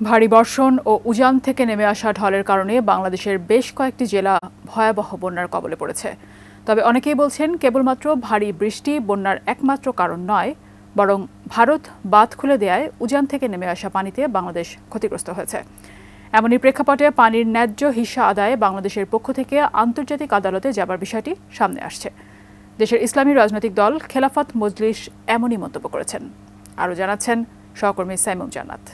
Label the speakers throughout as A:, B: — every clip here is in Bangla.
A: ভারী বর্ষণ ও উজান থেকে নেমে আসা ঢলের কারণে বাংলাদেশের বেশ কয়েকটি জেলা ভয়াবহ বন্যার কবলে পড়েছে। তবে অনেকেই বলছেন কেবলমাত্র ভারী বৃষ্টি বন্যার একমাত্র কারণ নয়, বরং ভারত বাঁধ খুলে দেয়ায় উজান থেকে নেমে আসা পানিতে বাংলাদেশ ক্ষতিগ্রস্ত হয়েছে। এমনই প্রেক্ষাপটে পানির ন্যায্য হিস্সা আদায়ে বাংলাদেশের পক্ষ থেকে আন্তর্জাতিক আদালতে যাবার বিষয়টি সামনে আসছে। দেশের ইসলামী রাজনৈতিক দল খেলাফত মজলিস এমনই মন্তব্য করেছেন। আরও জানাচ্ছেন সহকর্মী সাইমুম জান্নাত।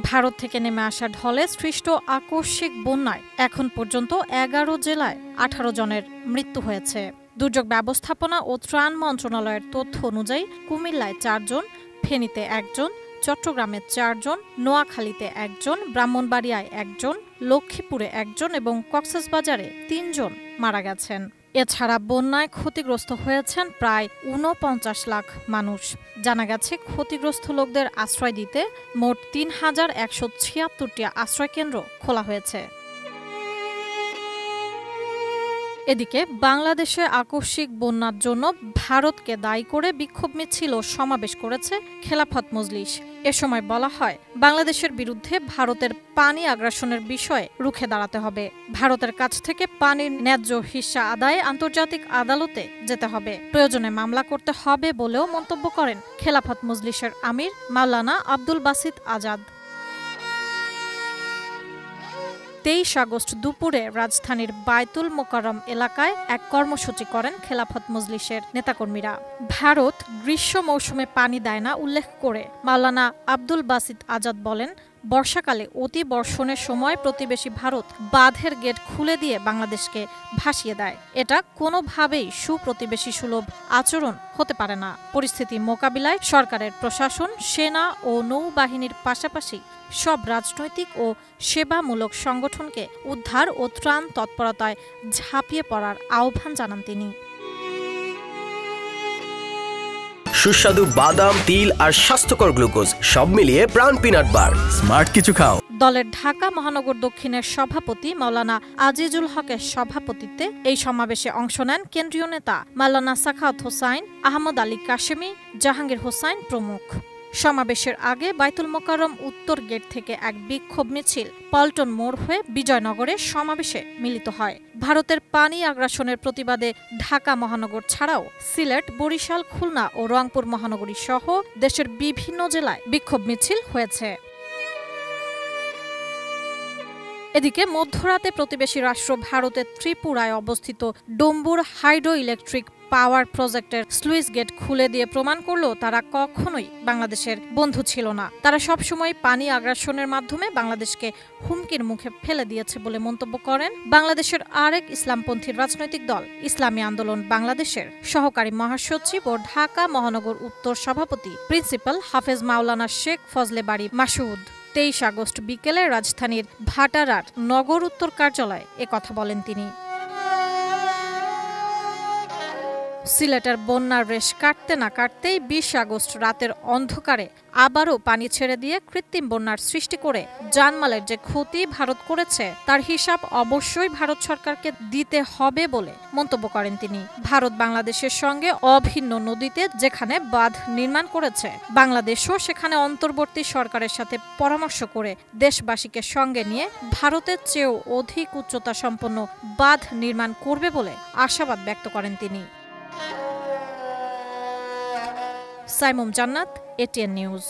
B: ভারত থেকে নেমে আসা ঢলে সৃষ্ট আকস্মিক বন্যায় এখন পর্যন্ত 11 জেলায় 18 জনের মৃত্যু হয়েছে। দুর্যোগ ব্যবস্থাপনা ও ত্রাণ মন্ত্রণালয়ের তথ্য অনুযায়ী কুমিল্লায় 4 জন, ফেনীতে 1 জন, চট্টগ্রামে 4 জন, নোয়াখালীতে 1 জন, ব্রাহ্মণবাড়িয়ায় 1 জন, লক্ষ্মীপুরে 1 জন এবং কক্সবাজারে 3 জন মারা গেছেন। এছাড়া বন্যায় ক্ষতিগ্রস্ত হয়েছেন প্রায় ৪৯ লাখ মানুষ। জানা গেছে ক্ষতিগ্রস্ত লোকদের আশ্রয় দিতে মোট ৩,১৭৬টি আশ্রয়কেন্দ্র খোলা হয়েছে। এদিকে বাংলাদেশে আকস্মিক বন্যার জন্য ভারতকে দায়ী করে বিক্ষোভ মিছিল ও সমাবেশ করেছে খেলাফত মজলিস। এ সময় বলা হয়, বাংলাদেশের বিরুদ্ধে ভারতের পানি আগ্রাসনের বিষয়ে রুখে দাঁড়াতে হবে। ভারতের কাছ থেকে পানির ন্যায্য হিস্সা আদায়ে আন্তর্জাতিক আদালতে যেতে হবে, প্রয়োজনে মামলা করতে হবে বলেও মন্তব্য করেন খেলাফত মজলিসের আমির মাওলানা আব্দুল বাসিত আজাদ। 23 আগস্ট দুপুরে রাজধানীর বায়তুল মোকাররম এলাকায় এক কর্মসূচি করেন খেলাফত মজলিসের নেতাকর্মীরা। ভারত গ্রীষ্ম মৌসুমে পানি দেয় না উল্লেখ করে মাওলানা আব্দুল বাসিত আজাদ বলেন, বর্ষাকালে অতি বর্ষণের সময় প্রতিবেশী ভারত বাঁধের গেট খুলে দিয়ে বাংলাদেশকে ভাসিয়ে দেয়। এটা কোনোভাবেই সুপ্রতিবেশী সুলভ আচরণ হতে পারে না। পরিস্থিতি মোকাবিলায় সরকারের প্রশাসন, সেনা ও নৌবাহিনীর পাশাপাশি সব রাজনৈতিক ও সেবামূলক সংগঠনকে উদ্ধার ও ত্রাণ তৎপরতায় ঝাঁপিয়ে পড়ার আহ্বান জানান তিনি।
C: সুস্বাদু বাদাম, তিল আর স্বাস্থ্যকর গ্লুকোজ সব মিলিয়ে প্রাণ পিনাট বার। স্মার্ট কিছু খাও।
B: দলের ঢাকা মহানগর দক্ষিণের সভাপতি মাওলানা আজিজুল হকের সভাপতিত্বে এই সমাবেশে অংশ নেন কেন্দ্রীয় নেতা মাওলানা সাখাওয়াত হোসাইন, আহমদ আলী কাশেমি, জাহাঙ্গীর হোসাইন প্রমুখ। সমাবেশের আগে বায়তুল মোকাররম উত্তর গেট থেকে এক বিক্ষোভ মিছিল পল্টন মোড় হয়ে বিজয়নগরে সমাবেশে মিলিত হয়। ভারতের পানি আগ্রাসনের প্রতিবাদে ঢাকা মহানগর ছাড়াও সিলেট, বরিশাল, খুলনা ও রংপুর মহানগরী সহ দেশের বিভিন্ন জেলায় বিক্ষোভ মিছিল হয়েছে। এদিকে মধ্যরাতে প্রতিবেশী রাষ্ট্র ভারতের ত্রিপুরায় অবস্থিত ডম্বুর হাইড্রো ইলেকট্রিক পাওয়ার প্রজেক্টের স্লুইস গেট খুলে দিয়ে প্রমাণ করলো তারা কখনোই বাংলাদেশের বন্ধু ছিল না। তারা সবসময় পানি আগ্রাসনের মাধ্যমে বাংলাদেশকে হুমকির মুখে ফেলে দিয়েছে বলে মন্তব্য করেন বাংলাদেশের আরেক ইসলামপন্থী রাজনৈতিক দল ইসলামী আন্দোলন বাংলাদেশের সহকারী মহাসচিব ও ঢাকা মহানগর উত্তর সভাপতি প্রিন্সিপাল হাফেজ মাওলানা শেখ ফজলে বাড়ি মাসুদ। 23 আগস্ট বিকেলে রাজধানীর ভাটারার নগর উত্তর কার্যালয়ে একথা বলেন তিনি। সিলেটের বন্যার রেশ কাটতে না কাটতেই 20 আগস্ট রাতের অন্ধকারে আবারও পানি ছেড়ে দিয়ে কৃত্রিম বন্যার সৃষ্টি করে জানমালের যে ক্ষতি ভারত করেছে তার হিসাব অবশ্যই ভারত সরকারকে দিতে হবে বলে মন্তব্য করেন তিনি। ভারত বাংলাদেশের সঙ্গে অভিন্ন নদীতে যেখানে বাঁধ নির্মাণ করেছে, বাংলাদেশও সেখানে অন্তর্বর্তী সরকারের সাথে পরামর্শ করে দেশবাসীকে সঙ্গে নিয়ে ভারতের চেয়েও অধিক উচ্চতা সম্পন্ন বাঁধ নির্মাণ করবে বলে আশাবাদ ব্যক্ত করেন তিনি। সাইমুম জান্নাত, এটিএন নিউজ।